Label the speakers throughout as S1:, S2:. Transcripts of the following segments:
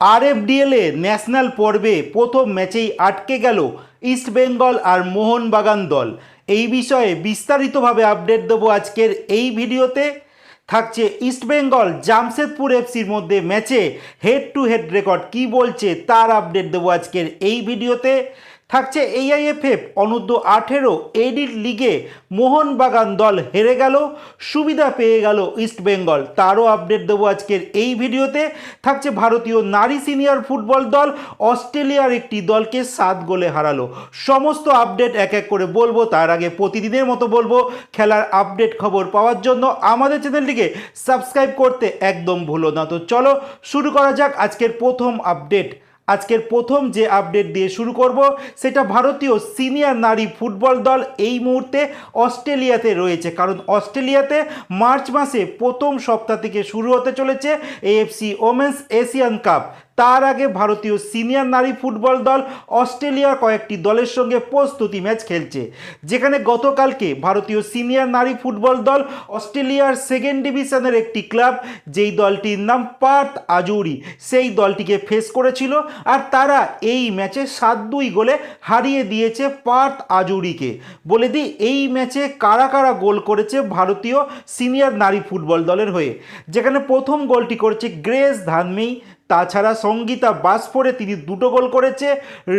S1: আরএফডিএলে national পর্বে প্রথম ম্যাচেই আটকে গেল ইস্টবেঙ্গল আর মোহনবাগান দল। এই বিষয়ে বিস্তারিতভাবে আপডেট দেবো আজকের এই ভিডিওতে। থাকছে ইস্টবেঙ্গল জামশেদপুর এফসির মধ্যে ম্যাচে হেড টু হেড রেকর্ড কী বলছে তার আপডেট দেবো আজকের এই ভিডিওতে। থাকছে AIFF অনূর্ধ্ব 18 এডিট লিগে মোহনবাগান দল হেরে গেল, সুবিধা পেয়ে গেল ইস্টবেঙ্গল, তারও আপডেট দেবো আজকের এই ভিডিওতে। থাকছে ভারতীয় নারী সিনিয়র ফুটবল দল অস্ট্রেলিয়ার একটি দলকে 7 গোলে হারালো। সমস্ত আপডেট এক এক করে বলবো। তার আগে প্রতিদিনের মতো বলবো, খেলার আপডেট খবর পাওয়ার জন্য আমাদের চ্যানেলটিকে সাবস্ক্রাইব করতে একদম ভুলো না। তো চলো শুরু করা যাক আজকের প্রথম আপডেট। আজকের প্রথম যে আপডেট দিয়ে শুরু করব সেটা ভারতীয় সিনিয়র নারী ফুটবল দল এই মুহূর্তে অস্ট্রেলিয়াতে রয়েছে, কারণ অস্ট্রেলিয়াতে মার্চ মাসে প্রথম সপ্তাহ থেকে শুরু হতে চলেছে AFC ওমেন্স এশিয়ান কাপ। তার আগে ভারতীয় সিনিয়র নারী ফুটবল দল অস্ট্রেলিয়ার কয়েকটি দলের সঙ্গে প্রস্তুতি ম্যাচ খেলছে, যেখানে গতকালকে ভারতীয় সিনিয়র নারী ফুটবল দল অস্ট্রেলিয়ার সেকেন্ড ডিভিশনের একটি ক্লাব, যেই দলটির নাম পার্থ আজৌরি, সেই দলটিকে ফেস করেছিল। আর তারা এই ম্যাচে 7-2 গোলে হারিয়ে দিয়েছে পার্থ আজৌরিকে। বলে দিই এই ম্যাচে কারা কারা গোল করেছে ভারতীয় সিনিয়র নারী ফুটবল দলের হয়ে। যেখানে প্রথম গোলটি করেছে গ্রেস ধানমেই, তাছাড়া সঙ্গীতা বাসফোরে তিনি 2টো গোল করেছে,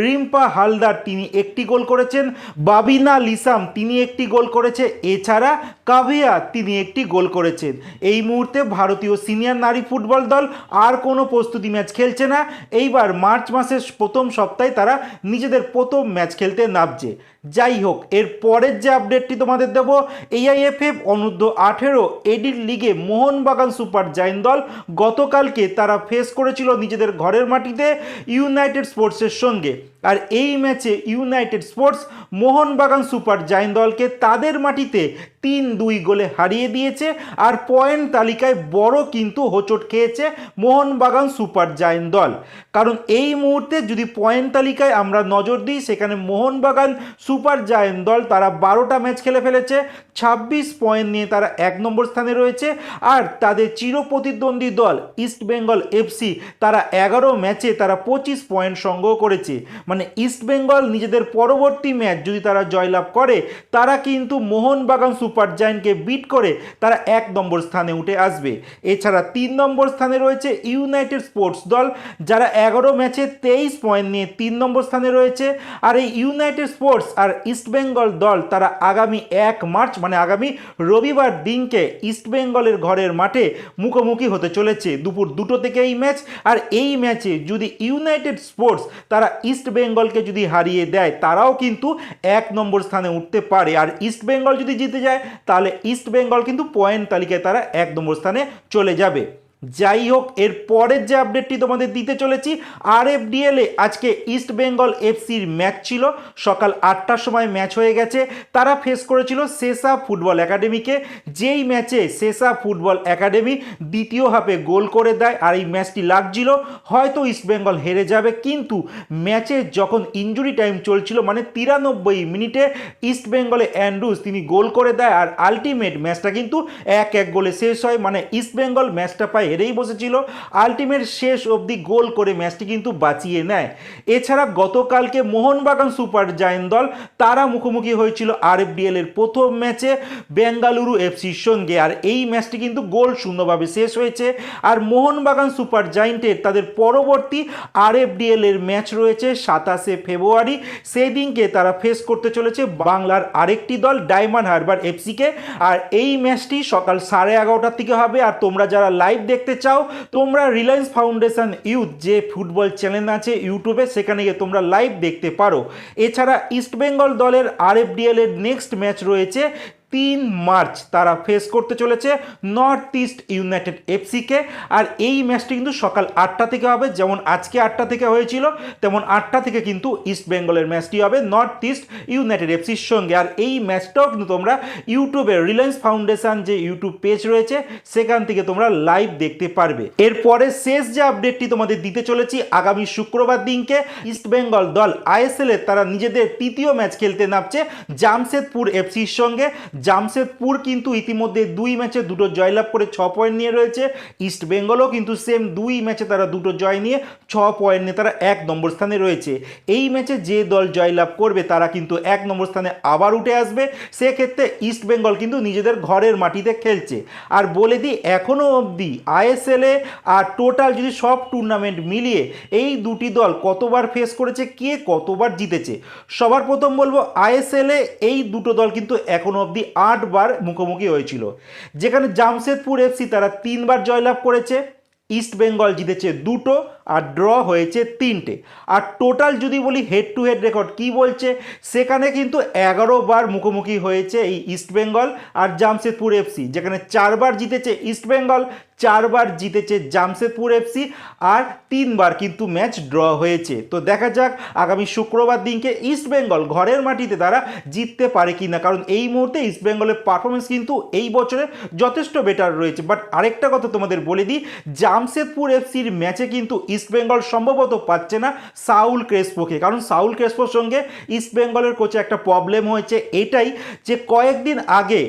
S1: রিম্পা হালদার তিনি 1টি গোল করেছেন, বাবিনা লিসাম তিনি 1টি গোল করেছে, এছাড়া কাভিয়া তিনি 1টি গোল করেছেন। এই মুহূর্তে ভারতীয় সিনিয়র নারী ফুটবল দল আর কোনো প্রস্তুতি ম্যাচ খেলছে না। এইবার মার্চ মাসের প্রথম সপ্তাহে তারা নিজেদের প্রথম ম্যাচ খেলতে নামছে। যাই হোক, এর পরের যে আপডেটটি তোমাদের দেবো, AIFF অনূর্ধ্ব 18 এডিট লিগে মোহনবাগান সুপার জায়েন্ট দল গতকালকে তারা ফেস করেছিল নিজেদের ঘরের মাটিতে ইউনাইটেড স্পোর্টসের সঙ্গে। আর এই ম্যাচে United sports Mohun Bagan super giant দলকে তাদের মাটিতে 3-2 গোলে হারিয়ে দিয়েছে। আর পয়েন্ট তালিকায় বড় কিন্তু হোঁচট খেয়েছে মোহনবাগান সুপার জায়েন্ট দল, কারণ এই মুহূর্তে যদি পয়েন্ট তালিকায় আমরা নজর দিই, সেখানে মোহনবাগান সুপার জায়েন্ট দল তারা 12টা ম্যাচ খেলে ফেলেছে, 26 পয়েন্ট নিয়ে তারা 1 নম্বর স্থানে রয়েছে। আর তাদের চিরপ্রতিদ্বন্দ্বী দল ইস্টবেঙ্গল এফসি তারা 11 ম্যাচে তারা 25 পয়েন্ট সংগ্রহ করেছে। মানে ইস্টবেঙ্গল নিজেদের পরবর্তী ম্যাচ যদি তারা জয়লাভ করে, তারা কিন্তু মোহনবাগান সুপার জায়েন্টকে বিট করে তারা 1 নম্বর স্থানে উঠে আসবে। এছাড়া 3 নম্বর স্থানে রয়েছে ইউনাইটেড স্পোর্টস দল, যারা 11 ম্যাচে 23 পয়েন্ট নিয়ে 3 নম্বর স্থানে রয়েছে। আর এই ইউনাইটেড স্পোর্টস আর ইস্টবেঙ্গল দল তারা আগামী 1 মার্চ মানে আগামী রবিবার দিনকে ইস্টবেঙ্গলের ঘরের মাঠে মুখোমুখি হতে চলেছে দুপুর 2টো থেকে এই ম্যাচ। আর এই ম্যাচে যদি ইউনাইটেড স্পোর্টস তারা ইস্টবেঙ্গলকে যদি হারিয়ে দেয়, তারাও কিন্তু 1 নম্বর স্থানে উঠতে পারে। আর ইস্টবেঙ্গল যদি জিতে যায়, তাহলে ইস্টবেঙ্গল কিন্তু পয়েন্ট তালিকায় তারা 1 নম্বর স্থানে চলে যাবে। যাই হোক, এর পরের যে আপডেটটি তোমাদের দিতে চলেছি, আরএফডিএলে আজকে ইস্টবেঙ্গল এফসির ম্যাচ ছিল। সকাল 8টার সময় ম্যাচ হয়ে গেছে। তারা ফেস করেছিল সেসা ফুটবল একাডেমিকে, যেই ম্যাচে সেসা ফুটবল একাডেমি দ্বিতীয় হাফে গোল করে দেয়। আর এই ম্যাচটি লাগছিল হয়তো ইস্টবেঙ্গল হেরে যাবে, কিন্তু ম্যাচে যখন ইনজুরি টাইম চলছিল, মানে 93 মিনিটে ইস্টবেঙ্গলে অ্যান্ড্রুজ তিনি গোল করে দেয়। আর আলটিমেট ম্যাচটা কিন্তু 1-1 গোলে শেষ হয়। মানে ইস্টবেঙ্গল ম্যাচটা পায় হেরেই বসেছিল, আলটিমেট শেষ অবধি গোল করে ম্যাচটি কিন্তু বাঁচিয়ে নেয়। এছাড়া গতকালকে মোহনবাগান সুপার জায়েন্ট দল তারা মুখোমুখি হয়েছিল আরএফডিএল এর প্রথম ম্যাচে বেঙ্গালুরু এফসির সঙ্গে। আর এই ম্যাচটি কিন্তু গোল শূন্যভাবে শেষ হয়েছে। আর মোহনবাগান সুপার জায়েন্টের তাদের পরবর্তী আরএফডিএল এর ম্যাচ রয়েছে 27শে ফেব্রুয়ারি। সেই দিনকে তারা ফেস করতে চলেছে বাংলার আরেকটি দল ডায়মন্ড হারবার এফসিকে। আর এই ম্যাচটি সকাল 11:30টার থেকে হবে। আর তোমরা যারা লাইভ দেখতে চাও, তোমরা রিলায়েন্স ফাউন্ডেশন ইউথ যে ফুটবল চ্যানেল আছে ইউটিউবে, সেখানে গিয়ে তোমরা লাইভ দেখতে পারো। এছাড়া ইস্টবেঙ্গল দলের আরএফডিএল এর নেক্সট ম্যাচ রয়েছে 3 মার্চ, তারা ফেস করতে চলেছে নর্থ ইস্ট ইউনাইটেড এফসিকে। আর এই ম্যাচটি কিন্তু সকাল 8টা থেকে হবে, যেমন আজকে 8টা থেকে হয়েছিল, তেমন 8টা থেকে কিন্তু ইস্টবেঙ্গলের ম্যাচটি হবে নর্থ ইস্ট ইউনাইটেড এফসির সঙ্গে। আর এই ম্যাচটাও কিন্তু তোমরা ইউটিউবে রিলায়েন্স ফাউন্ডেশন যে ইউটিউব পেজ রয়েছে, সেখান থেকে তোমরা লাইভ দেখতে পারবে। এরপরে শেষ যে আপডেটটি তোমাদের দিতে চলেছি, আগামী শুক্রবার দিনকে ইস্টবেঙ্গল দল আইএসএল এ তারা নিজেদের তৃতীয় ম্যাচ খেলতে নামছে জামশেদপুর এফসির সঙ্গে। জামশেদপুর কিন্তু ইতিমধ্যে 2 ম্যাচে 2টো জয়লাভ করে 6 পয়েন্ট নিয়ে রয়েছে। ইস্ট বেঙ্গলও কিন্তু সেম 2 ম্যাচে তারা 2টো জয় নিয়ে 6 পয়েন্ট নিয়ে তারা 1 নম্বর স্থানে রয়েছে। এই ম্যাচে যে দল জয়লাভ করবে তারা কিন্তু 1 নম্বর স্থানে আবার উঠে আসবে। সেক্ষেত্রে ইস্ট বেঙ্গল কিন্তু নিজেদের ঘরের মাটিতে খেলছে। আর বলে দিই এখনও অবধি আইএসএলে আর টোটাল যদি সব টুর্নামেন্ট মিলিয়ে এই দুটি দল কতবার ফেস করেছে, কে কতবার জিতেছে। সবার প্রথম বলবো আইএসএলে এই দুটো দল কিন্তু এখনও অবধি 8 বার মুখোমুখি হয়েছিল, যেখানে জামশেদপুর এফসি তারা 3 বার জয়লাভ করেছে, ইস্ট বেঙ্গল জিতেছে 2টো আর ড্র হয়েছে 3টে। আর টোটাল যদি বলি হেড টু হেড রেকর্ড কি বলছে, সেখানে কিন্তু 11 বার মুখোমুখি হয়েছে এই ইস্ট বেঙ্গল আর জামশেদপুর এফসি, যেখানে 4 বার জিতেছে ইস্ট বেঙ্গল, 4 বার জিতেছে জামশেদপুর এফসি আর 3 বার কিন্তু ম্যাচ ড্র হয়েছে। তো দেখা যাক আগামী শুক্রবার দিনকে ইস্ট বেঙ্গল ঘরের মাটিতে তারা জিততে পারে কিনা, কারণ এই মুহূর্তে ইস্ট বেঙ্গলের পারফরমেন্স কিন্তু এই বছরে যথেষ্ট বেটার রয়েছে। বাট আরেকটা কথা তোমাদের বলে দিই, জামশেদপুর এফসির ম্যাচে কিন্তু ইস্ট বেঙ্গল সম্ভবত পাচ্ছে না সাউল ক্রেসপোকে, কারণ সাউল ক্রেসপোর সঙ্গে ইস্ট বেঙ্গলের কোচে একটা প্রবলেম হয়েছে এটাই যে কয়েকদিন আগে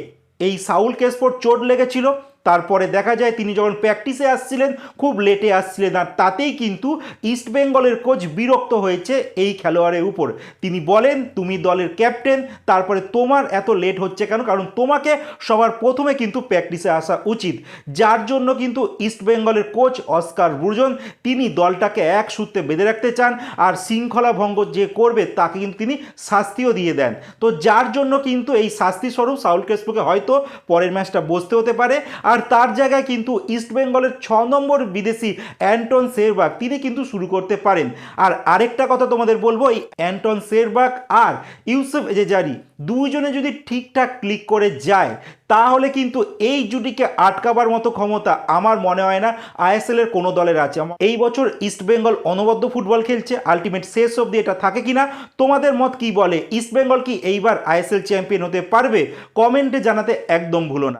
S1: এই সাউল ক্রেসপোর চোট লেগেছিল, তারপরে দেখা যায় তিনি যখন প্র্যাকটিসে আসছিলেন খুব লেটে আসছিলেন, আর তাতেই কিন্তু ইস্ট বেঙ্গলের কোচ বিরক্ত হয়েছে এই খেলোয়াড়ের উপর। তিনি বলেন তুমি দলের ক্যাপ্টেন, তারপরে তোমার এত লেট হচ্ছে কেন, কারণ তোমাকে সবার প্রথমে কিন্তু প্র্যাকটিসে আসা উচিত। যার জন্য কিন্তু ইস্ট বেঙ্গলের কোচ অস্কার ব্রুজন তিনি দলটাকে এক সূত্রে বেঁধে রাখতে চান, আর শৃঙ্খলা ভঙ্গ যে করবে তাকে কিন্তু তিনি শাস্তিও দিয়ে দেন। তো যার জন্য কিন্তু এই শাস্তি স্বরূপ সাউল ক্রেসপোকে হয়তো পরের ম্যাচটা বসতে হতে পারে। আর তার জায়গায় কিন্তু ইস্ট বেঙ্গলের 6 নম্বর বিদেশি অ্যান্টন শেরবাগ তিনি কিন্তু শুরু করতে পারেন। আর আরেকটা কথা তোমাদের বলবো, এই অ্যান্টন শেরবাগ আর ইউসুফ এজেজারি দুইজনে যদি ঠিকঠাক ক্লিক করে যায় তাহলে কিন্তু এই জুটিকে আটকাবার মতো ক্ষমতা আমার মনে হয় না আইএসএল এর কোনো দলের আছে। এই বছর ইস্ট বেঙ্গল অনবদ্য ফুটবল খেলছে, আলটিমেট শেষ অবধি এটা থাকে কিনা, তোমাদের মত কি বলে? ইস্ট বেঙ্গল কি এইবার আইএসএল চ্যাম্পিয়ন হতে পারবে? কমেন্টে জানাতে একদম ভুলো না।